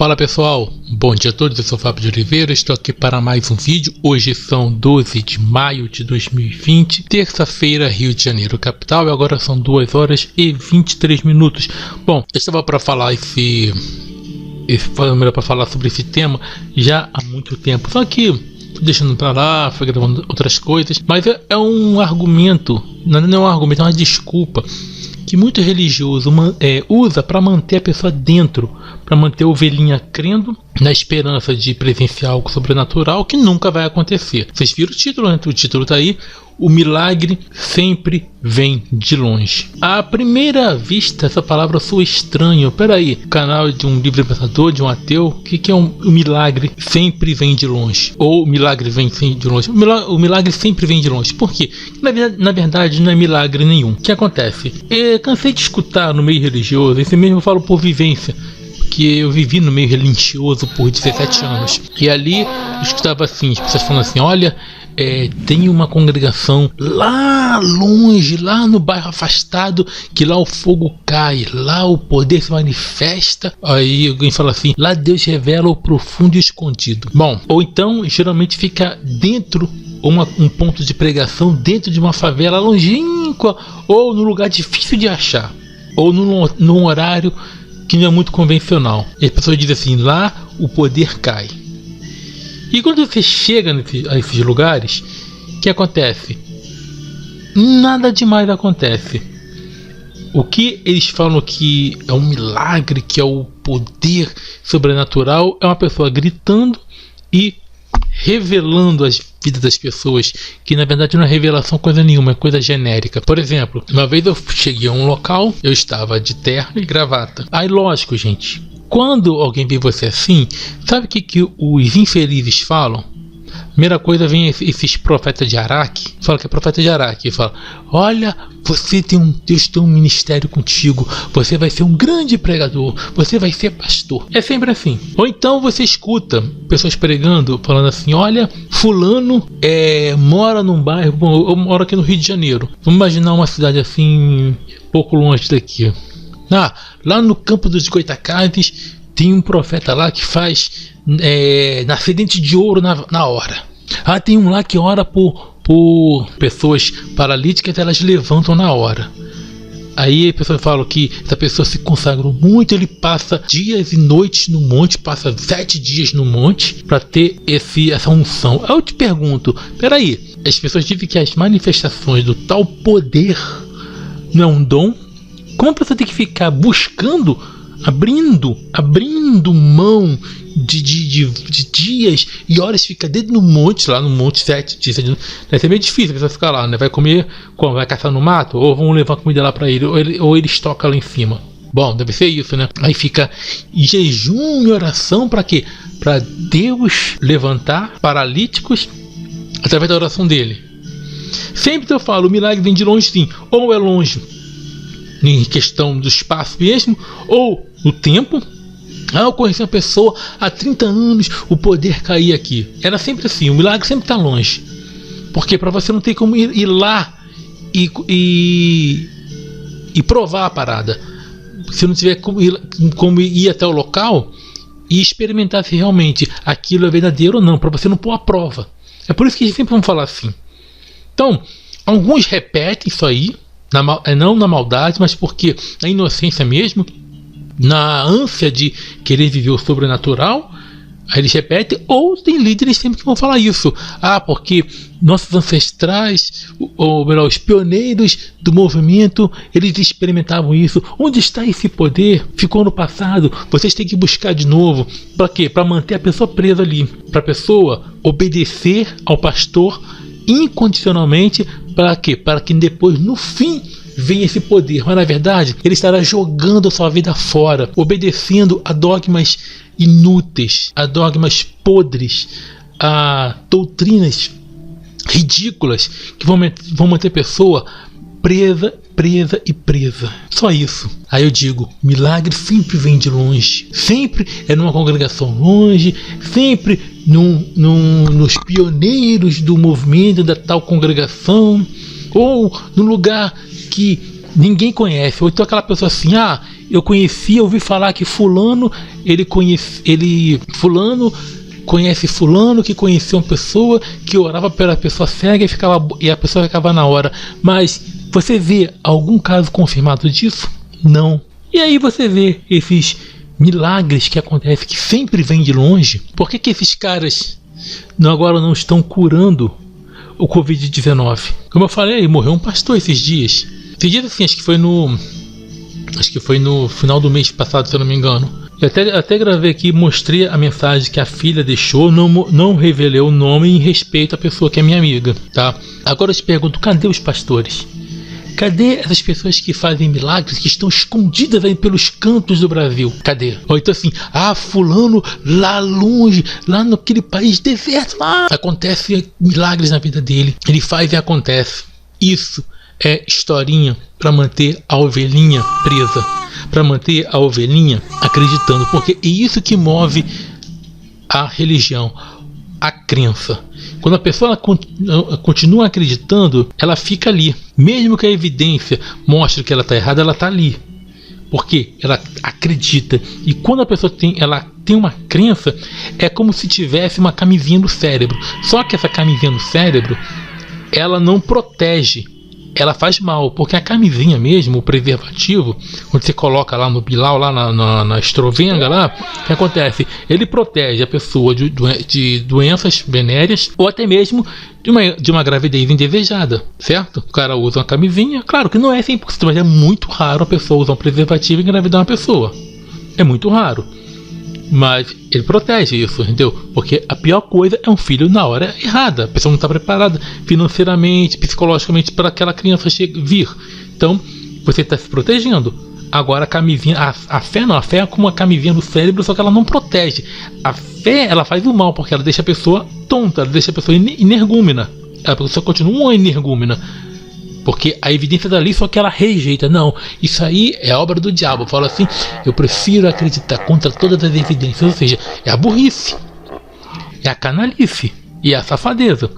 Fala pessoal, bom dia a todos, eu sou o Fábio de Oliveira, estou aqui para mais um vídeo. Hoje são 12 de maio de 2020, terça-feira, Rio de Janeiro, capital, e agora são 2 horas e 23 minutos. Bom, eu estava para falar para falar sobre esse tema já há muito tempo, só que deixando para lá, foi gravando outras coisas, mas é um argumento, não é um argumento, é uma desculpa que muito religioso usa para manter a pessoa dentro, para manter a ovelhinha crendo na esperança de presenciar algo sobrenatural que nunca vai acontecer. Vocês viram o título, né? O título tá aí: o milagre sempre vem de longe. À primeira vista, essa palavra soa estranho. Peraí, canal de um livre pensador, de um ateu, o que é o milagre sempre vem de longe? Ou o milagre vem de longe? O milagre sempre vem de longe. Por quê? Na verdade, não é milagre nenhum. O que acontece? Eu cansei de escutar no meio religioso, esse mesmo eu falo por vivência, que eu vivi no meio religioso por 17 anos. E ali eu escutava assim, as pessoas falando assim: olha, tem uma congregação lá longe, lá no bairro afastado, que lá o fogo cai, lá o poder se manifesta. Aí alguém fala assim: lá Deus revela o profundo e escondido. Bom, ou então geralmente fica dentro, um ponto de pregação dentro de uma favela longínqua, ou num lugar difícil de achar, ou num horário que não é muito convencional. E as pessoas dizem assim: lá o poder cai. E quando você chega a esses lugares, o que acontece? Nada demais acontece. O que eles falam que é um milagre, que é o poder sobrenatural, é uma pessoa gritando e revelando as vidas das pessoas, que na verdade não é revelação coisa nenhuma, é coisa genérica. Por exemplo, uma vez eu cheguei a um local, eu estava de terno e gravata. Aí lógico, gente, quando alguém vê você assim, sabe o que os infelizes falam? Primeira coisa, vem esses profetas de Araque, fala que é profeta de Araque, fala: olha, Deus tem um ministério contigo, você vai ser um grande pregador, você vai ser pastor. É sempre assim. Ou então você escuta pessoas pregando, falando assim: olha, fulano mora num bairro, bom, eu moro aqui no Rio de Janeiro, vamos imaginar uma cidade assim, pouco longe daqui. Lá no campo dos Goitacazes tem um profeta lá que faz nascente de ouro na hora. Tem um lá que ora por pessoas paralíticas, elas levantam na hora. Aí as pessoas falam que essa pessoa se consagrou muito, ele passa dias e noites no monte, passa 7 dias no monte para ter essa unção. Aí eu te pergunto, peraí, as pessoas dizem que as manifestações do tal poder não é um dom? Como a pessoa tem que ficar buscando, abrindo mão de dias e horas, fica dentro no monte, lá no monte 7 dias, deve ser meio difícil a pessoa ficar lá, né? Vai comer como? Vai caçar no mato? Ou vão levar comida lá pra ele, ou ele estoca lá em cima. Bom, deve ser isso, né? Aí fica em jejum e oração para quê? Para Deus levantar paralíticos através da oração dele. Sempre eu falo, o milagre vem de longe sim, ou é longe em questão do espaço mesmo, ou no tempo. Eu conheci uma pessoa há 30 anos, o poder cair aqui. Era sempre assim, o milagre sempre está longe. Porque para você não ter como ir lá e provar a parada. Se não tiver como ir até o local e experimentar se realmente aquilo é verdadeiro ou não, para você não pôr a prova. É por isso que a gente sempre vamos falar assim. Então, alguns repetem isso aí, não na maldade, mas porque na inocência mesmo, na ânsia de querer viver o sobrenatural, aí eles repetem. Ou tem líderes sempre que vão falar isso: porque nossos ancestrais, ou melhor, os pioneiros do movimento, eles experimentavam isso. Onde está esse poder? Ficou no passado, vocês têm que buscar de novo. Para quê? Para manter a pessoa presa ali, para a pessoa obedecer ao pastor incondicionalmente. Para quê? Para que depois, no fim, venha esse poder. Mas na verdade ele estará jogando a sua vida fora, obedecendo a dogmas inúteis, a dogmas podres, a doutrinas ridículas que vão manter a pessoa presa e presa. Só isso. Aí eu digo, milagre sempre vem de longe, sempre é numa congregação longe, sempre nos pioneiros do movimento da tal congregação, ou no lugar que ninguém conhece. Ou então aquela pessoa assim: ouvi falar que fulano conhece fulano que conheceu uma pessoa que orava pela pessoa cega e a pessoa ficava na hora. Mas você vê algum caso confirmado disso? Não. E aí você vê esses milagres que acontecem, que sempre vêm de longe. Por que esses caras agora não estão curando o Covid-19? Como eu falei, morreu um pastor esses dias. Esses dias assim, acho que foi no final do mês passado, se eu não me engano. Eu até gravei aqui, mostrei a mensagem que a filha deixou, não revelei o nome em respeito à pessoa que é minha amiga, tá? Agora eu te pergunto, cadê os pastores? Cadê essas pessoas que fazem milagres, que estão escondidas aí pelos cantos do Brasil? Cadê? Ou então assim, fulano lá longe, lá naquele país deserto, lá acontece milagres na vida dele. Ele faz e acontece. Isso é historinha para manter a ovelhinha presa, para manter a ovelhinha acreditando, porque é isso que move a religião, a crença. Quando a pessoa continua acreditando, ela fica ali. Mesmo que a evidência mostre que ela está errada, ela está ali. Porque ela acredita. E quando a pessoa tem uma crença, é como se tivesse uma camisinha no cérebro. Só que essa camisinha no cérebro, ela não protege. Ela faz mal, porque a camisinha mesmo, o preservativo, quando você coloca lá no Bilal, lá na estrovenga lá, o que acontece? Ele protege a pessoa de doenças venéreas ou até mesmo de uma gravidez indesejada, certo? O cara usa uma camisinha, claro que não é 100%, mas é muito raro a pessoa usar um preservativo e engravidar uma pessoa. É muito raro. Mas ele protege isso, entendeu? Porque a pior coisa é um filho na hora errada. A pessoa não está preparada financeiramente, psicologicamente para aquela criança vir. Então, você está se protegendo. Agora a camisinha, a fé é como uma camisinha do cérebro, só que ela não protege. A fé, ela faz o mal, porque ela deixa a pessoa tonta, ela deixa a pessoa energúmena. A pessoa continua uma energúmena. Porque a evidência está ali, só que ela rejeita. Não, isso aí é obra do diabo. Fala assim, eu prefiro acreditar contra todas as evidências. Ou seja, é a burrice, é a canalice e é a safadeza.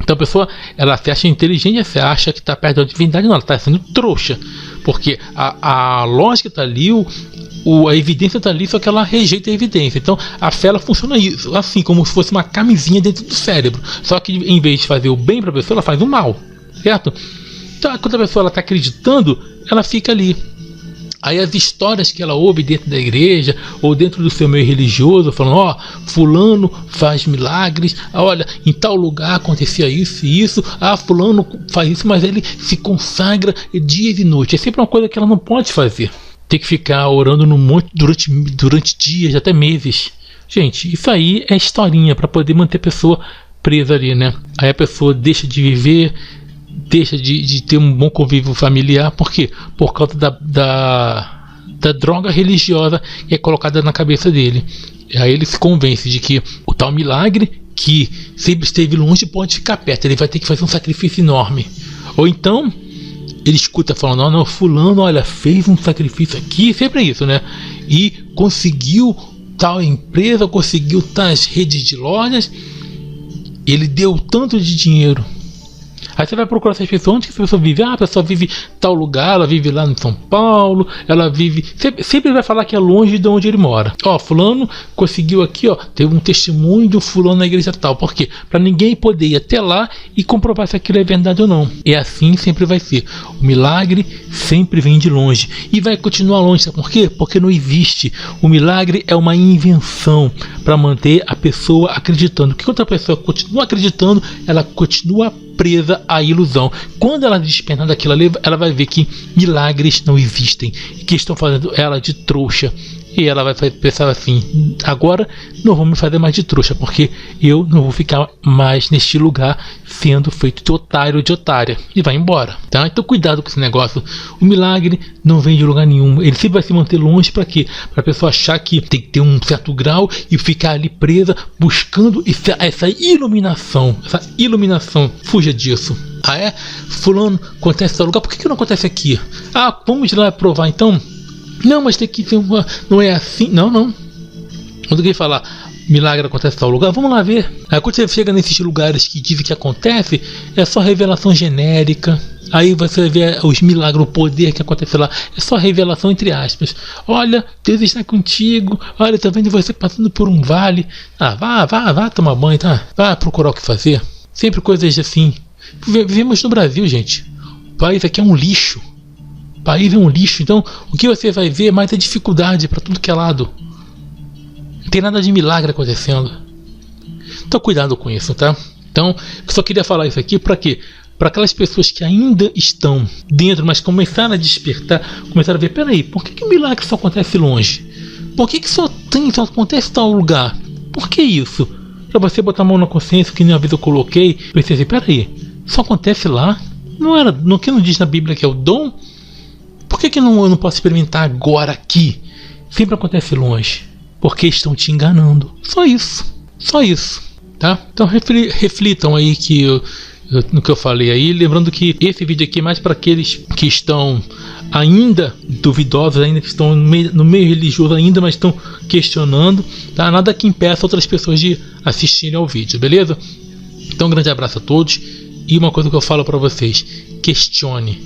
Então a pessoa, ela se acha inteligente, você acha que está perto da divindade. Não, ela está sendo trouxa. Porque a lógica está ali, a evidência está ali, só que ela rejeita a evidência. Então a fé, ela funciona isso, assim, como se fosse uma camisinha dentro do cérebro. Só que em vez de fazer o bem para a pessoa, ela faz o mal, certo? Então, quando a pessoa está acreditando, ela fica ali. Aí as histórias que ela ouve dentro da igreja ou dentro do seu meio religioso, falando, fulano faz milagres, olha, em tal lugar acontecia isso e isso, fulano faz isso, mas ele se consagra dias e noites. É sempre uma coisa que ela não pode fazer. Tem que ficar orando no monte durante dias, até meses. Gente, isso aí é historinha para poder manter a pessoa presa ali, né? Aí a pessoa deixa de viver, deixa de ter um bom convívio familiar. Por quê? Por causa da droga religiosa que é colocada na cabeça dele. E aí ele se convence de que o tal milagre, que sempre esteve longe, pode ficar perto. Ele vai ter que fazer um sacrifício enorme. Ou então ele escuta falando, não, fulano, olha, fez um sacrifício aqui, sempre é isso, né? E conseguiu tal empresa, conseguiu tais redes de lojas, ele deu tanto de dinheiro. Aí você vai procurar essas pessoas, onde que essa pessoa vive? A pessoa vive em tal lugar, ela vive lá em São Paulo, ela vive... Sempre vai falar que é longe de onde ele mora. Fulano conseguiu aqui, teve um testemunho de um fulano na igreja tal. Por quê? Para ninguém poder ir até lá e comprovar se aquilo é verdade ou não. E assim sempre vai ser. O milagre sempre vem de longe. E vai continuar longe, sabe por quê? Porque não existe. O milagre é uma invenção para manter a pessoa acreditando. Que outra pessoa continua acreditando, ela continua presa à ilusão. Quando ela despertar daquilo ali, ela vai ver que milagres não existem e que estão fazendo ela de trouxa. E ela vai pensar assim, agora não vou me fazer mais de trouxa, porque eu não vou ficar mais neste lugar sendo feito de otário ou de otária. E vai embora, tá? Então cuidado com esse negócio. O milagre não vem de lugar nenhum. Ele sempre vai se manter longe. Para quê? Para a pessoa achar que tem que ter um certo grau e ficar ali presa buscando essa iluminação. Essa iluminação. Fuja disso. Fulano acontece em tal lugar, por que não acontece aqui? Vamos lá provar então. Não, mas tem que ter uma... Não é assim. Não. Quando alguém falar, milagre acontece em tal lugar, vamos lá ver. Aí quando você chega nesses lugares que dizem que acontece, é só revelação genérica. Aí você vê os milagres, o poder que acontece lá, é só revelação entre aspas. Olha, Deus está contigo, olha, tá vendo você passando por um vale. Vá tomar banho, tá? Vá procurar o que fazer. Sempre coisas assim. Vivemos no Brasil, gente. O país aqui é um lixo. O país é um lixo, então o que você vai ver mais é dificuldade para tudo que é lado. Não tem nada de milagre acontecendo. Então cuidado com isso, tá? Então, eu só queria falar isso aqui para quê? Para aquelas pessoas que ainda estão dentro, mas começaram a despertar, começaram a ver, peraí, por que o milagre só acontece longe? Por que só acontece em tal lugar? Por que isso? Para você botar a mão na consciência, que nem a vez eu coloquei, pensei assim, peraí, só acontece lá? No que não diz na Bíblia que é o dom? Por que eu não posso experimentar agora aqui? Sempre acontece longe. Porque estão te enganando. Só isso, tá? Então reflitam aí no que eu falei aí, lembrando que esse vídeo aqui é mais para aqueles que estão ainda duvidosos, ainda que estão no meio religioso ainda, mas estão questionando, tá? Nada que impeça outras pessoas de assistirem ao vídeo, beleza? Então um grande abraço a todos, e uma coisa que eu falo para vocês, questione,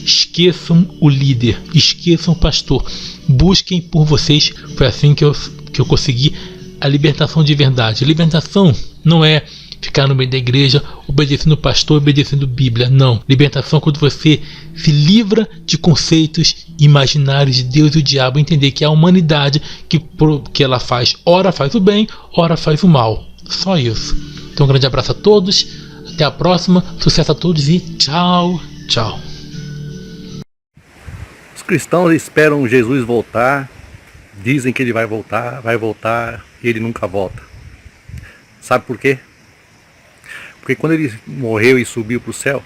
esqueçam o líder, esqueçam o pastor, busquem por vocês. Foi assim que eu consegui a libertação de verdade. A libertação não é ficar no meio da igreja obedecendo o pastor, obedecendo a Bíblia. Não. Libertação é quando você se livra de conceitos imaginários de Deus e o diabo, entender que é a humanidade que ela faz, ora faz o bem, ora faz o mal. Só isso. Então um grande abraço a todos, até a próxima, sucesso a todos e tchau, tchau. Os cristãos esperam Jesus voltar, dizem que ele vai voltar, e ele nunca volta. Sabe por quê? Porque quando ele morreu e subiu para o céu,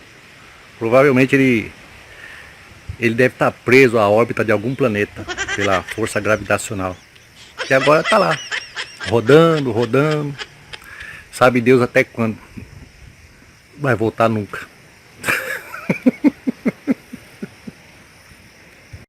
provavelmente ele deve estar preso à órbita de algum planeta pela força gravitacional. E agora está lá, rodando, sabe Deus até quando. Vai voltar nunca.